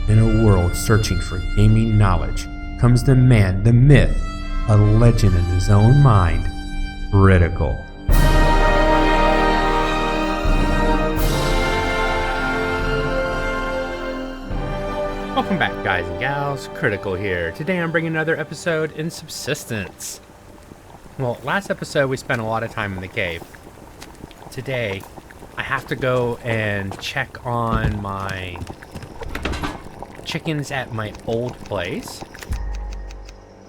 In a world searching for gaming knowledge comes the man, the myth, a legend in his own mind, Critical. Welcome back, guys and gals. Critical here. Today I'm bringing another episode in Subsistence. Well, last episode we spent a lot of time in the cave. Today, I have to go and check on my chickens at my old place. So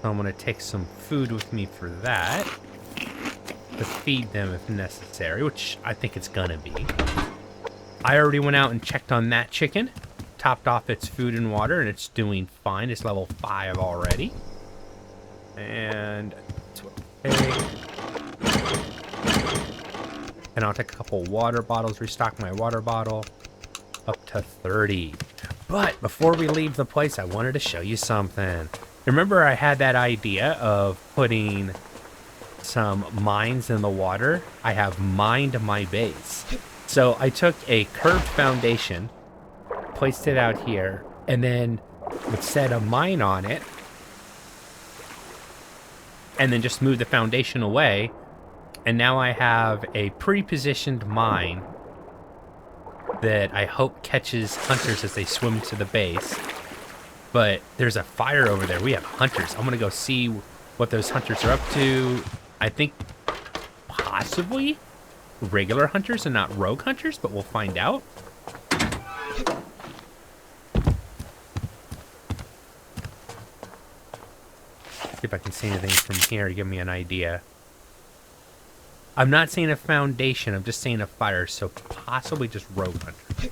I'm going to take some food with me for that. To feed them if necessary, which I think it's going to be. I already went out and checked on that chicken. Topped off its food and water, and it's doing fine. It's level 5 already. And okay. And I'll take a couple water bottles, restock my water bottle up to 30. But before we leave the place, I wanted to show you something. Remember I had that idea of putting some mines in the water? I have mined my base. So I took a curved foundation, placed it out here, and then would set a mine on it, and then just move the foundation away. And now I have a pre-positioned mine that I hope catches hunters as they swim to the base. But there's a fire over there. We have hunters. I'm gonna go see what those hunters are up to. I think possibly regular hunters and not rogue hunters, but we'll find out. See if I can see anything from here to give me an idea. I'm not seeing a foundation, I'm just seeing a fire, so possibly just rogue hunters.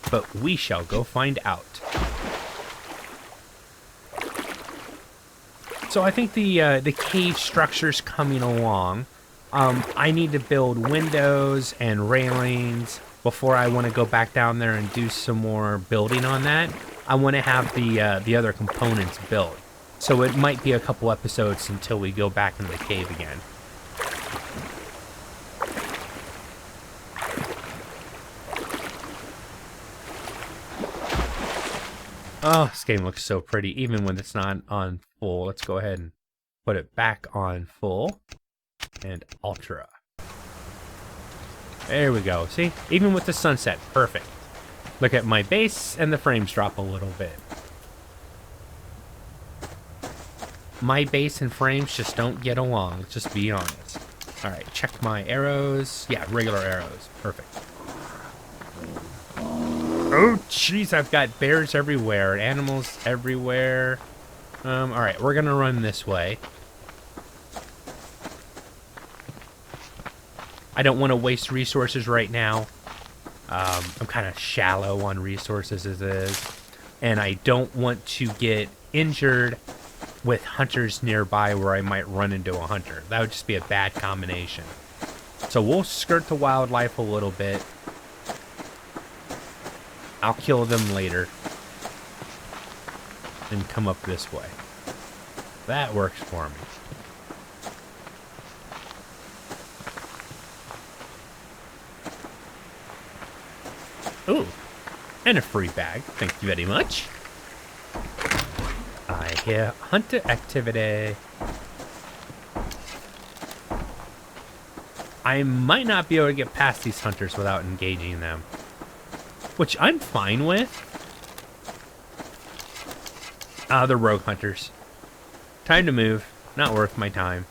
But we shall go find out. So I think the cave structure's coming along. I need to build windows and railings before I want to go back down there and do some more building on that. I want to have the other components built. So it might be a couple episodes until we go back into the cave again. Oh, this game looks so pretty, even when it's not on full. Let's go ahead and put it back on full and ultra. There we go. See, even with the sunset, perfect. Look at my base and the frames drop a little bit. My base and frames just don't get along, let's just be honest. All right, check my arrows. Yeah, regular arrows, perfect. Oh, jeez, I've got bears everywhere, animals everywhere. All right, we're gonna run this way. I don't want to waste resources right now. I'm kind of shallow on resources as is. And I don't want to get injured with hunters nearby where I might run into a hunter. That would just be a bad combination. So we'll skirt the wildlife a little bit. I'll kill them later and come up this way. That works for me. Ooh, and a free bag. Thank you very much. I hear hunter activity. I might not be able to get past these hunters without engaging them, which I'm fine with. Ah, the rogue hunters. Time to move. Not worth my time.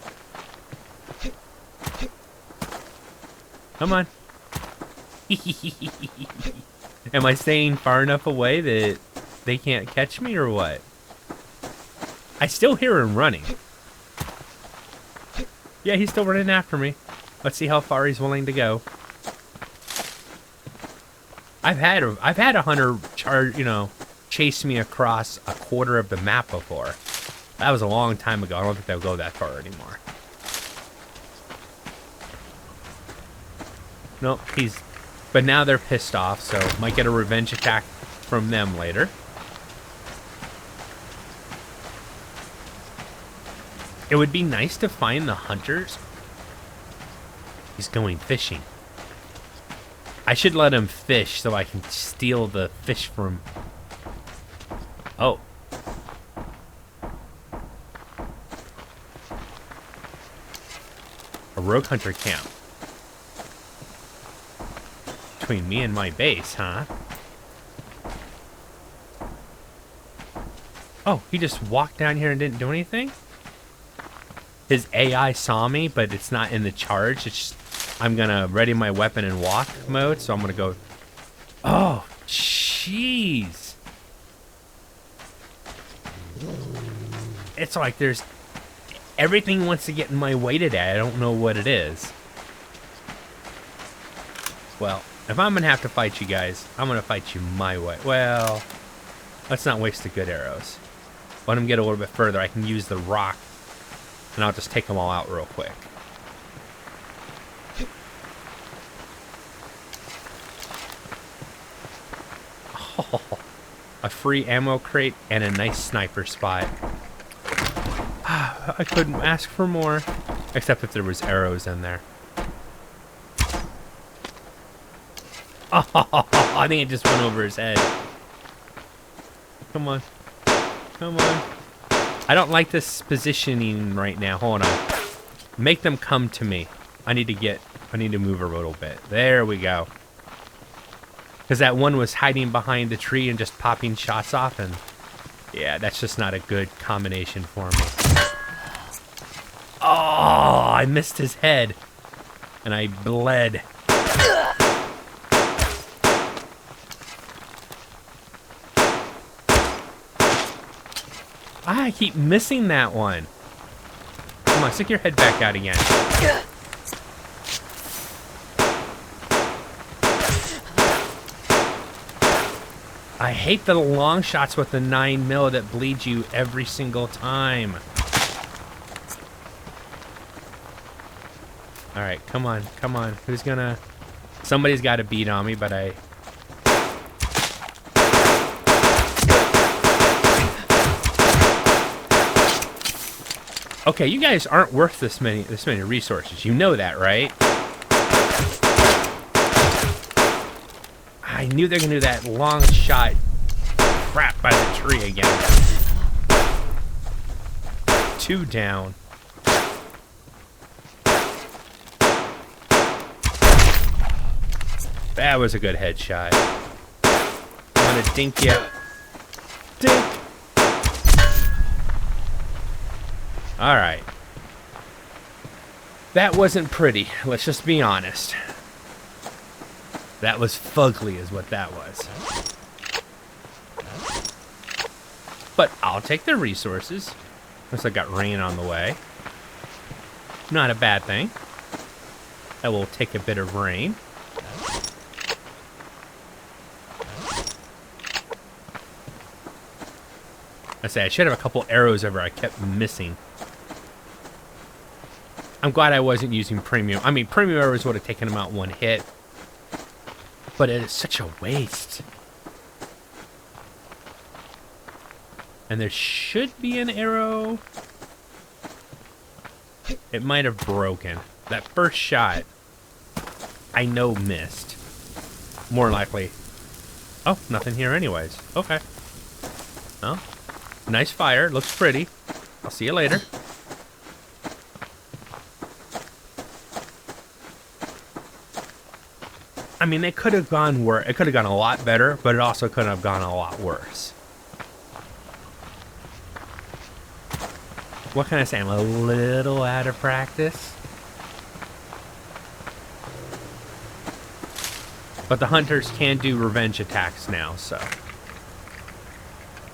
Come on. Am I staying far enough away that they can't catch me or what? I still hear him running. Yeah, he's still running after me. Let's see how far he's willing to go. I've had a hunter chase me across a quarter of the map before. That was a long time ago. I don't think they'll go that far anymore. Nope, but now they're pissed off, so might get a revenge attack from them later. It would be nice to find the hunters. He's going fishing. I should let him fish so I can steal the fish from Oh. A rogue hunter camp. Between me and my base, huh? Oh, he just walked down here and didn't do anything? His AI saw me, but it's not in the charge. It's just, I'm gonna ready my weapon and walk mode, so I'm gonna go. Oh, jeez. It's like there's everything wants to get in my way today. I don't know what it is. Well, if I'm gonna have to fight you guys, I'm gonna fight you my way. Well, let's not waste the good arrows. Let them get a little bit further. I can use the rock, and I'll just take them all out real quick. Oh, a free ammo crate and a nice sniper spot. I couldn't ask for more, except if there was arrows in there. Oh, I think it just went over his head. Come on. Come on. I don't like this positioning right now. Hold on. Make them come to me. I need to move a little bit. There we go. Because that one was hiding behind the tree and just popping shots off, and yeah, that's just not a good combination for me. Oh, I missed his head. And I bled. I keep missing that one. Come on, stick your head back out again. I hate the long shots with the 9mm that bleed you every single time. Alright, come on, come on. Who's gonna... Somebody's got to beat on me, but I... Okay, you guys aren't worth this many resources. You know that, right? I knew they were gonna do that long shot crap by the tree again. 2 down. That was a good headshot. I'm gonna dink you. Dink! Alright. That wasn't pretty. Let's just be honest. That was fugly is what that was. But I'll take the resources. Looks like I got rain on the way. Not a bad thing. I will take a bit of rain. I say I should have a couple arrows over. I kept missing. I'm glad I wasn't using premium. I mean, premium arrows would have taken him out one hit. But it is such a waste. And there should be an arrow. It might have broken. That first shot, I know missed. More likely. Oh, nothing here anyways. Okay. Oh, nice fire. Looks pretty. I'll see you later. I mean, it could have gone worse. It could have gone a lot better, but it also could have gone a lot worse. What can I say? I'm a little out of practice. But the hunters can do revenge attacks now, so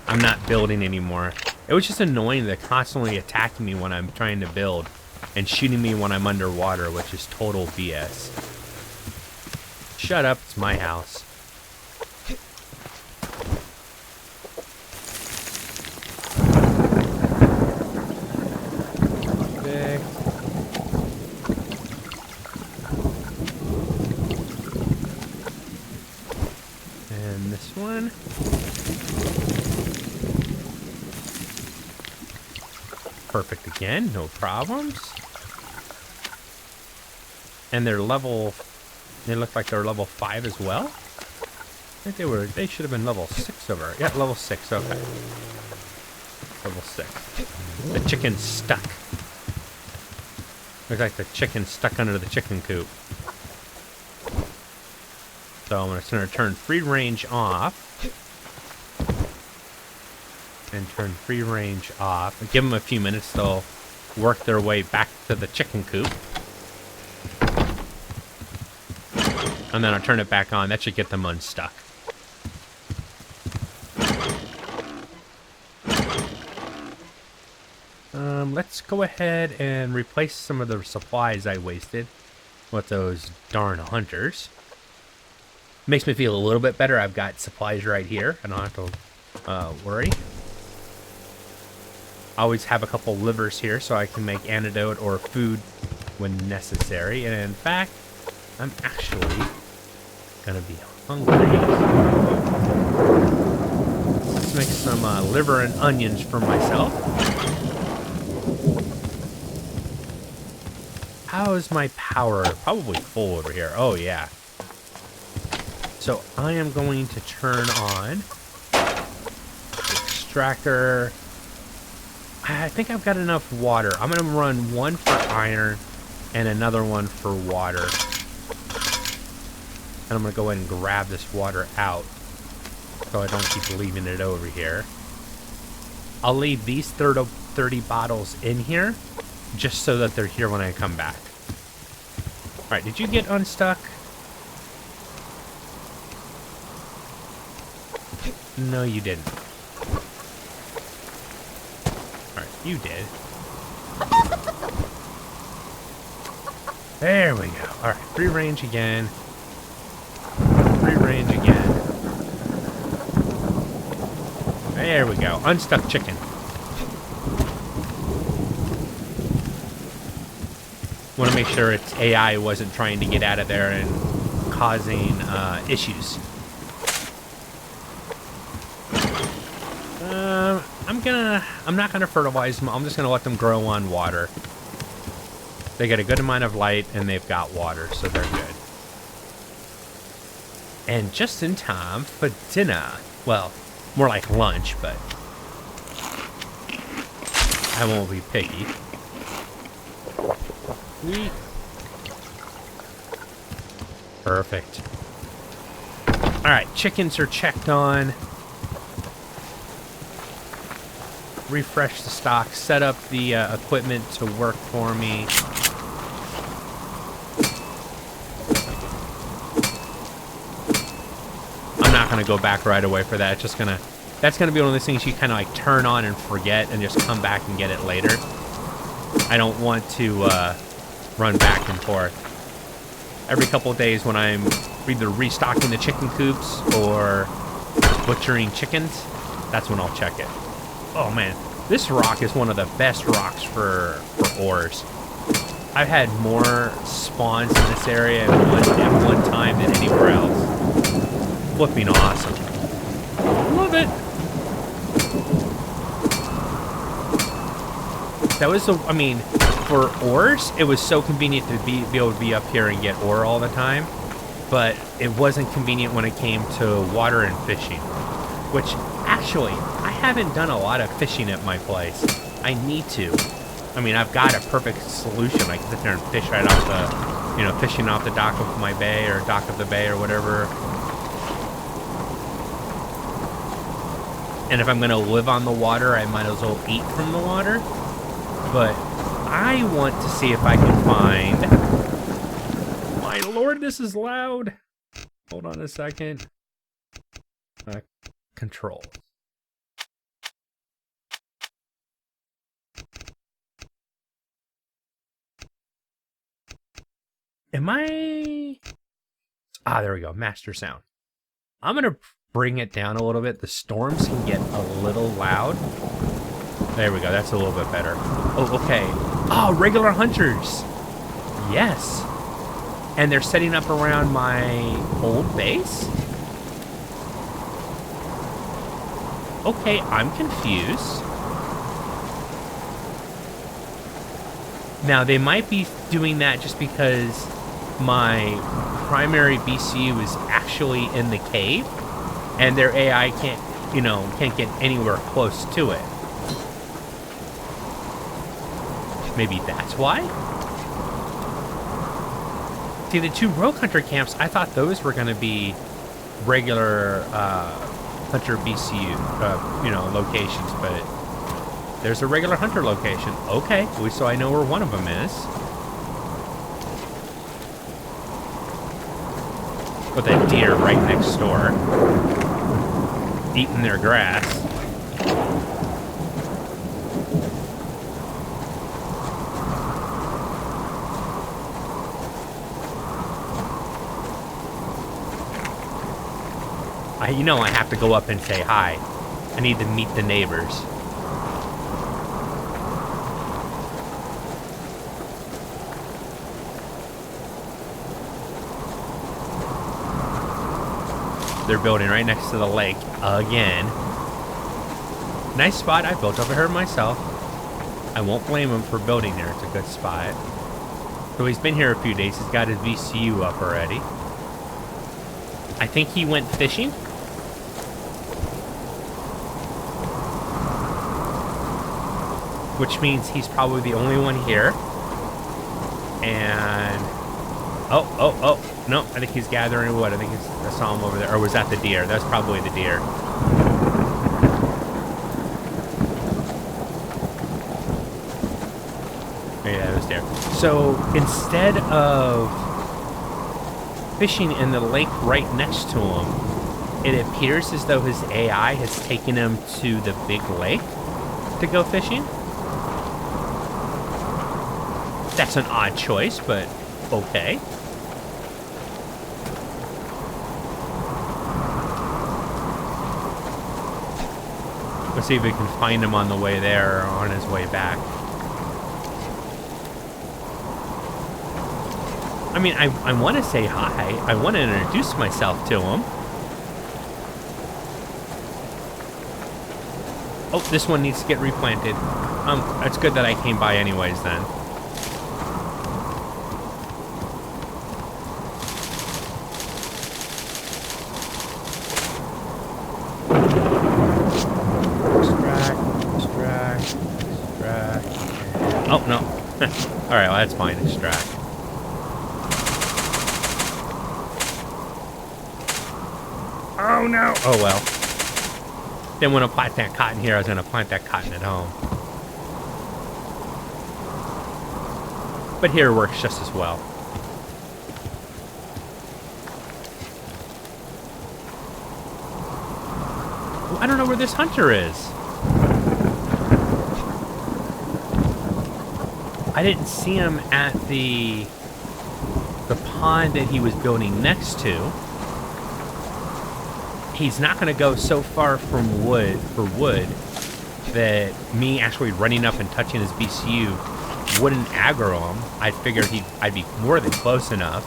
I'm not building anymore. It was just annoying that they're constantly attacking me when I'm trying to build and shooting me when I'm underwater, which is total BS. Shut up, it's my house. Perfect. And this one. Perfect again, no problems. And they're level... They look like they're level 5 as well. I think they should have been level 6 over. Yeah, level 6, okay. Level 6. The chicken's stuck. Looks like the chicken's stuck under the chicken coop. So I'm going to turn free range off. And turn free range off. And give them a few minutes, they'll work their way back to the chicken coop. And then I'll turn it back on. That should get them unstuck. Let's go ahead and replace some of the supplies I wasted with those darn hunters. Makes me feel a little bit better. I've got supplies right here. I don't have to worry. I always have a couple livers here so I can make antidote or food when necessary. And in fact, I'm actually gonna be hungry. Let's make some liver and onions for myself. How is my power? Probably full over here. Oh, yeah. So I am going to turn on the extractor. I think I've got enough water. I'm going to run one for iron and another one for water. And I'm going to go ahead and grab this water out so I don't keep leaving it over here. I'll leave these 30 bottles in here just so that they're here when I come back. Alright, did you get unstuck? No, you didn't. Alright, you did. There we go. Alright, free range again. Free range again. There we go. Unstuck chicken. Want to make sure its AI wasn't trying to get out of there and causing issues. I'm not gonna fertilize them. I'm just gonna let them grow on water. They get a good amount of light and they've got water, so they're good. And just in time for dinner. Well, more like lunch, but I won't be picky. Sweet. Perfect. Alright, chickens are checked on. Refresh the stock. Set up the equipment to work for me. I'm not going to go back right away for that. It's just going to... That's going to be one of those things you kind of like turn on and forget and just come back and get it later. I don't want to... run back and forth. Every couple of days when I'm either restocking the chicken coops or butchering chickens, that's when I'll check it. Oh man, this rock is one of the best rocks for ores. I've had more spawns in this area at one time than anywhere else. Flipping awesome. Love it. That was I mean, for ores, it was so convenient to be able to be up here and get ore all the time, but it wasn't convenient when it came to water and fishing, which actually, I haven't done a lot of fishing at my place. I need to. I mean, I've got a perfect solution. I can sit there and fish right off the, fishing off the dock of my bay or dock of the bay or whatever. And if I'm going to live on the water, I might as well eat from the water. But I want to see if I can find... My lord, this is loud. Hold on a second. Control. Am I... Ah, there we go. Master sound. I'm going to bring it down a little bit. The storms can get a little loud. There we go. That's a little bit better. Oh, okay. Oh, regular hunters. Yes. And they're setting up around my old base? Okay, I'm confused. Now, they might be doing that just because my primary BCU is actually in the cave. and their AI can't get anywhere close to it. Maybe that's why? See, the 2 rogue hunter camps, I thought those were going to be regular hunter BCU, locations, but there's a regular hunter location. Okay, so I know where one of them is. With that deer right next door, eating their grass. I have to go up and say hi. I need to meet the neighbors. They're building right next to the lake again. Nice spot. I built over here myself. I won't blame him for building there. It's a good spot. So he's been here a few days. He's got his VCU up already. I think he went fishing. Which means he's probably the only one here. And... Oh. No, I think he's gathering wood. I saw him over there. Or was that the deer? That's probably the deer. Yeah, it was there. So instead of fishing in the lake right next to him, it appears as though his AI has taken him to the big lake to go fishing. That's an odd choice, but okay. Let's see if we can find him on the way there or on his way back. I mean, I want to say hi. I want to introduce myself to him. Oh, this one needs to get replanted. It's good that I came by anyways then. Oh, no. Alright, well, that's fine. Extract. Oh, no. Oh, well. Didn't want to plant that cotton here. I was going to plant that cotton at home. But here works just as well. Well, I don't know where this hunter is. I didn't see him at the pond that he was building next to. He's not going to go so far from wood that me actually running up and touching his BCU wouldn't aggro him. I figured I'd be more than close enough.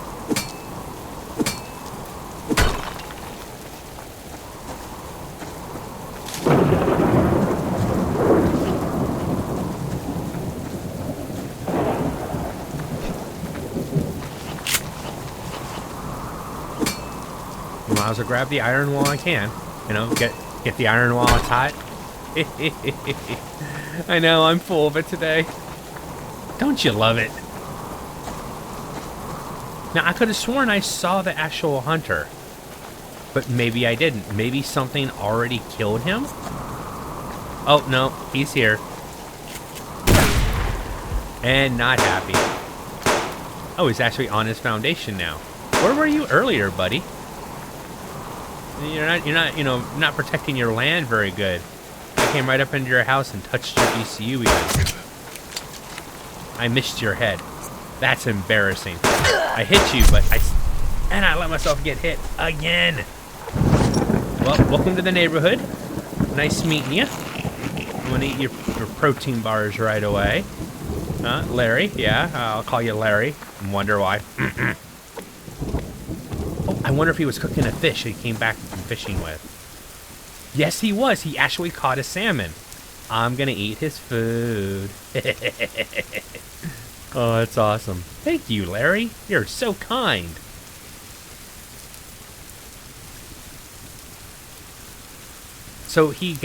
Might as well grab the iron while I can. You know, get the iron while it's hot. I know, I'm full of it today. Don't you love it? Now, I could have sworn I saw the actual hunter. But maybe I didn't. Maybe something already killed him? Oh, no, he's here. And not happy. Oh, he's actually on his foundation now. Where were you earlier, buddy? You're not protecting your land very good. I came right up into your house and touched your BCU even. I missed your head. That's embarrassing. I hit you, but I let myself get hit again. Well, welcome to the neighborhood. Nice meeting you. I'm gonna eat your protein bars right away. Larry, yeah, I'll call you Larry. And wonder why. I wonder if he was cooking a fish he came back from fishing with. Yes, he was. He actually caught a salmon. I'm gonna eat his food. Oh, that's awesome. Thank you, Larry. You're so kind. So he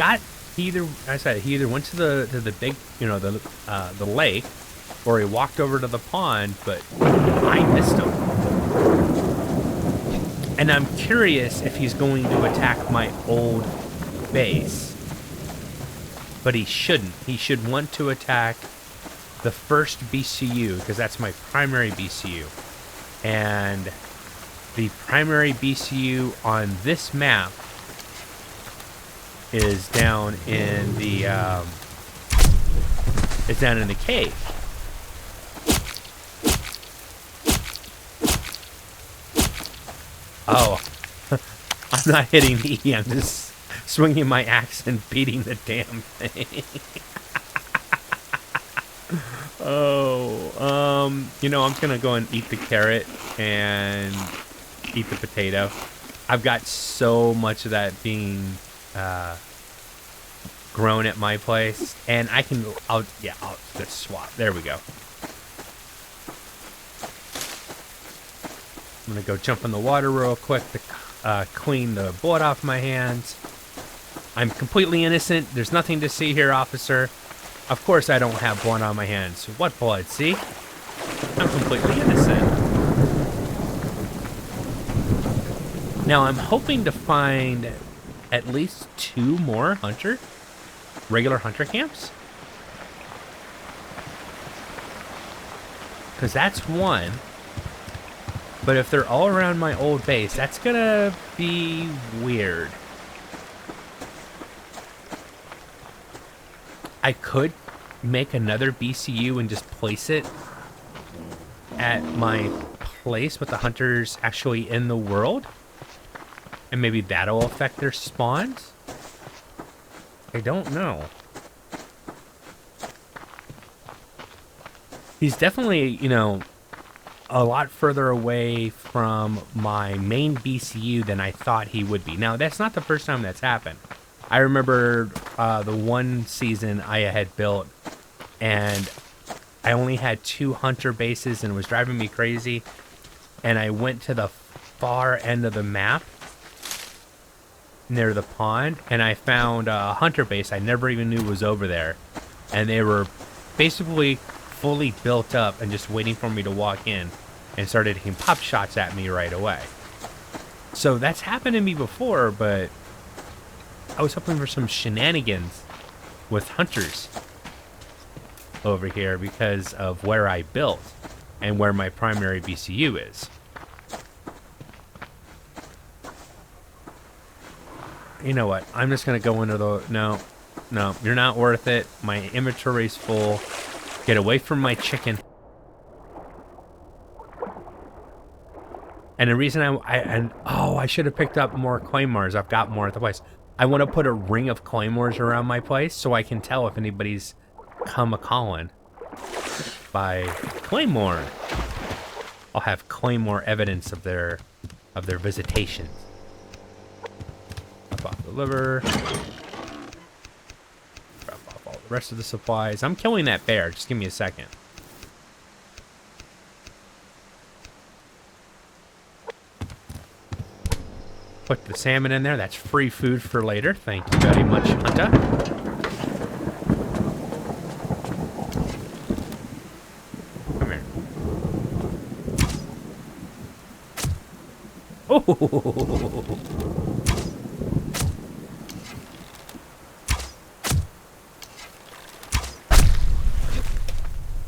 either, I said, he either went to the big, you know, the lake, or he walked over to the pond, but I missed him. And I'm curious if he's going to attack my old base. But he shouldn't. He should want to attack the first BCU, because that's my primary BCU. And the primary BCU on this map is down in the cave. Oh, I'm not hitting E. I'm just swinging my axe and beating the damn thing. Oh, you know, I'm just gonna go and eat the carrot and eat the potato. I've got so much of that being grown at my place, and I'll just swap. There we go. I'm gonna go jump in the water real quick to clean the blood off my hands. I'm completely innocent. There's nothing to see here, officer. Of course I don't have blood on my hands. What blood? See? I'm completely innocent. Now I'm hoping to find at least 2 more regular hunter camps. Because that's one. But if they're all around my old base, that's gonna be weird. I could make another BCU and just place it at my place with the hunters actually in the world. And maybe that'll affect their spawns. I don't know. He's definitely, you know, a lot further away from my main BCU than I thought he would be. Now, that's not the first time that's happened. I remember the one season I had built, and I only had 2 hunter bases, and it was driving me crazy. And I went to the far end of the map, near the pond, and I found a hunter base I never even knew was over there. And they were basically fully built up and just waiting for me to walk in, and started taking pop shots at me right away. So that's happened to me before, but I was hoping for some shenanigans with hunters over here because of where I built and where my primary BCU is. You know what? I'm just going to go into the... No, you're not worth it. My inventory's full. Get away from my chicken. And the reason I should have picked up more claymores. I've got more at the place. I want to put a ring of claymores around my place so I can tell if anybody's come a-calling by claymore. I'll have claymore evidence of their visitation. Drop off the liver. Drop off all the rest of the supplies. I'm killing that bear. Just give me a second. Put the salmon in there. That's free food for later. Thank you very much, Hunter. Come here. Oh!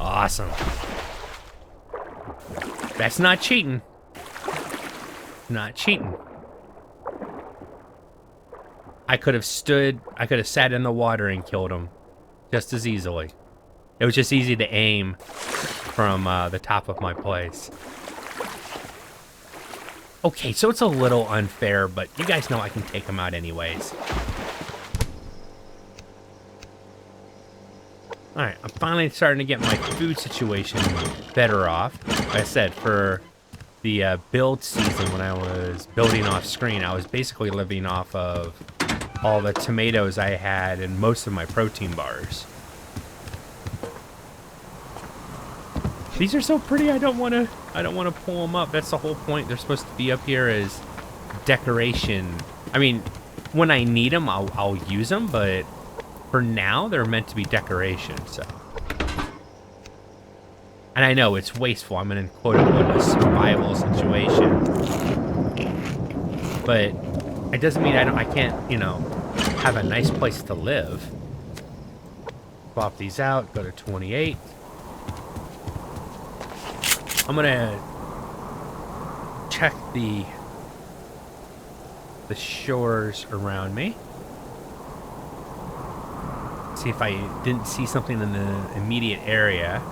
Awesome. That's not cheating. Not cheating. I could have sat in the water and killed him just as easily. It was just easy to aim from the top of my place. Okay, so it's a little unfair, but you guys know I can take him out anyways. Alright, I'm finally starting to get my food situation better off. Like I said, for the build season when I was building off screen, I was basically living off of all the tomatoes I had and most of my protein bars. These are so pretty. I don't want to pull them up. That's the whole point. They're supposed to be up here as decoration. I mean, when I need them, I'll use them, but for now, they're meant to be decoration, so. And I know it's wasteful. I'm in, quote-unquote, a survival situation. But it doesn't mean I can't, you know, have a nice place to live. Swap these out, go to 28. I'm gonna check the shores around me. See if I didn't see something in the immediate area.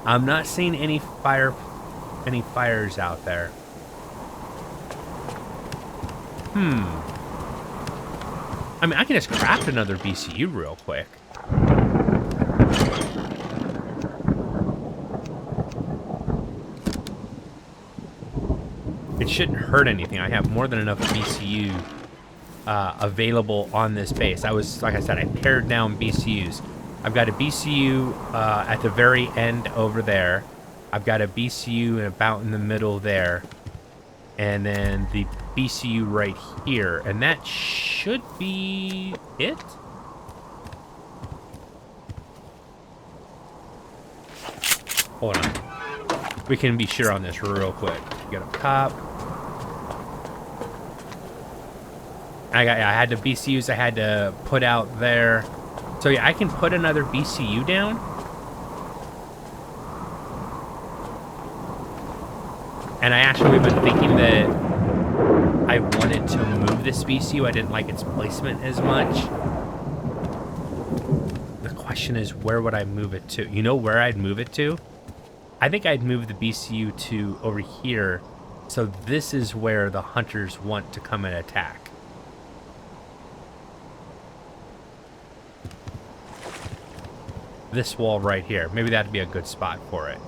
I'm not seeing any fires out there. I mean, I can just craft another BCU real quick. It shouldn't hurt anything. I have more than enough BCU available on this base. Like I said, I pared down BCUs. I've got a BCU at the very end over there. I've got a BCU about in the middle there. And then the BCU right here. And that should be it. Hold on. We can be sure on this real quick. Get up top. I had the BCUs I had to put out there. So yeah, I can put another BCU down. And I actually have been thinking that I wanted to move this BCU. I didn't like its placement as much. The question is, where would I move it to? You know where I'd move it to? I think I'd move the BCU to over here. So this is where the hunters want to come and attack. This wall right here. Maybe that'd be a good spot for it.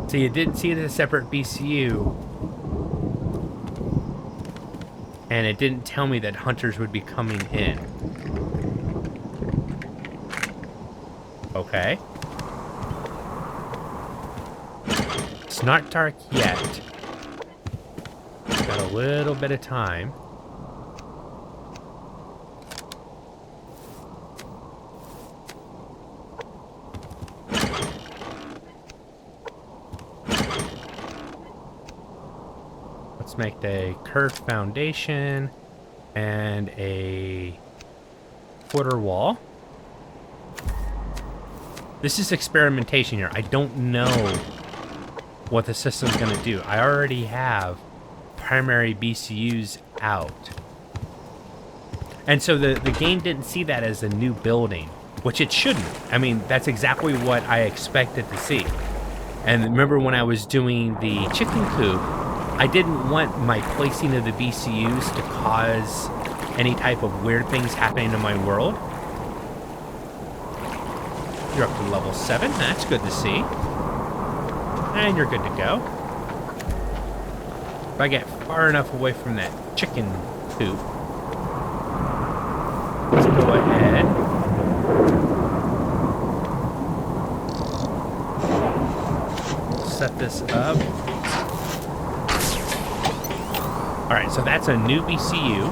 So you didn't see it as a separate BCU. And it didn't tell me that hunters would be coming in. Okay. It's not dark yet. Got a little bit of time. Let's make a curved foundation and a footer wall. This is experimentation here. I don't know what the system's going to do. I already have primary BCUs out. And so the game didn't see that as a new building, which it shouldn't. I mean, that's exactly what I expected to see. And remember when I was doing the chicken coop, I didn't want my placing of the BCUs to cause any type of weird things happening in my world. You're up to level 7. That's good to see. And you're good to go. If I get far enough away from that chicken coop, let's go ahead. Set this up. Alright, so that's a new BCU.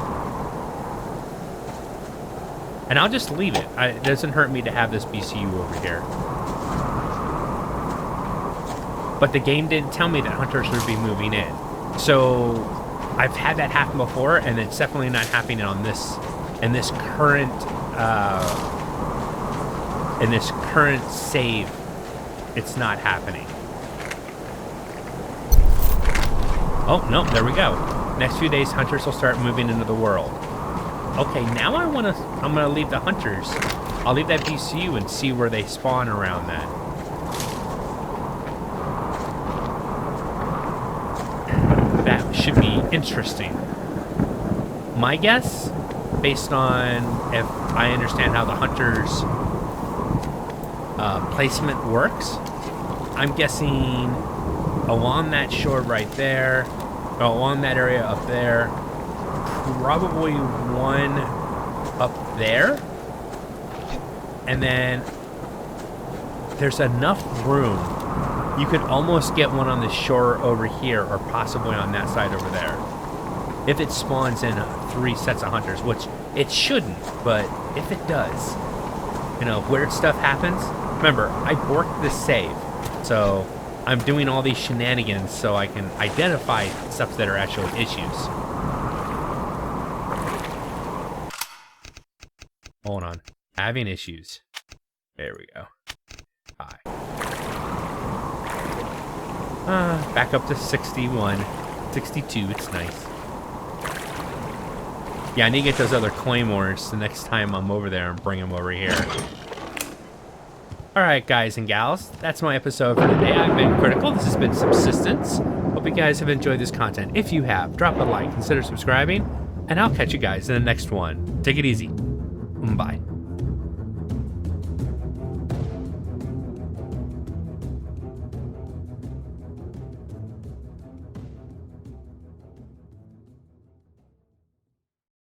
And I'll just leave it. It doesn't hurt me to have this BCU over here. But the game didn't tell me that hunters would be moving in. So I've had that happen before, and it's definitely not happening on this in this current save. It's not happening. Oh no, there we go. Next few days, hunters will start moving into the world. Okay, now I'm gonna leave the hunters. I'll leave that BCU and see where they spawn around that. That should be interesting. My guess, based on if I understand how the hunters placement works, I'm guessing along that shore right there, along that area up there, probably one up there, and then there's enough room. You could almost get one on the shore over here, or possibly on that side over there. If it spawns in 3 sets of hunters, which it shouldn't, but if it does, you know, weird stuff happens. Remember, I borked this save, so I'm doing all these shenanigans so I can identify stuff that are actually issues. Hold on. Having issues. There we go. Hi. Back up to 61. 62, it's nice. Yeah, I need to get those other claymores the next time I'm over there and bring them over here. Alright, guys and gals, that's my episode for today. I've been Critical. This has been Subsistence. Hope you guys have enjoyed this content. If you have, drop a like, consider subscribing, and I'll catch you guys in the next one. Take it easy. Bye.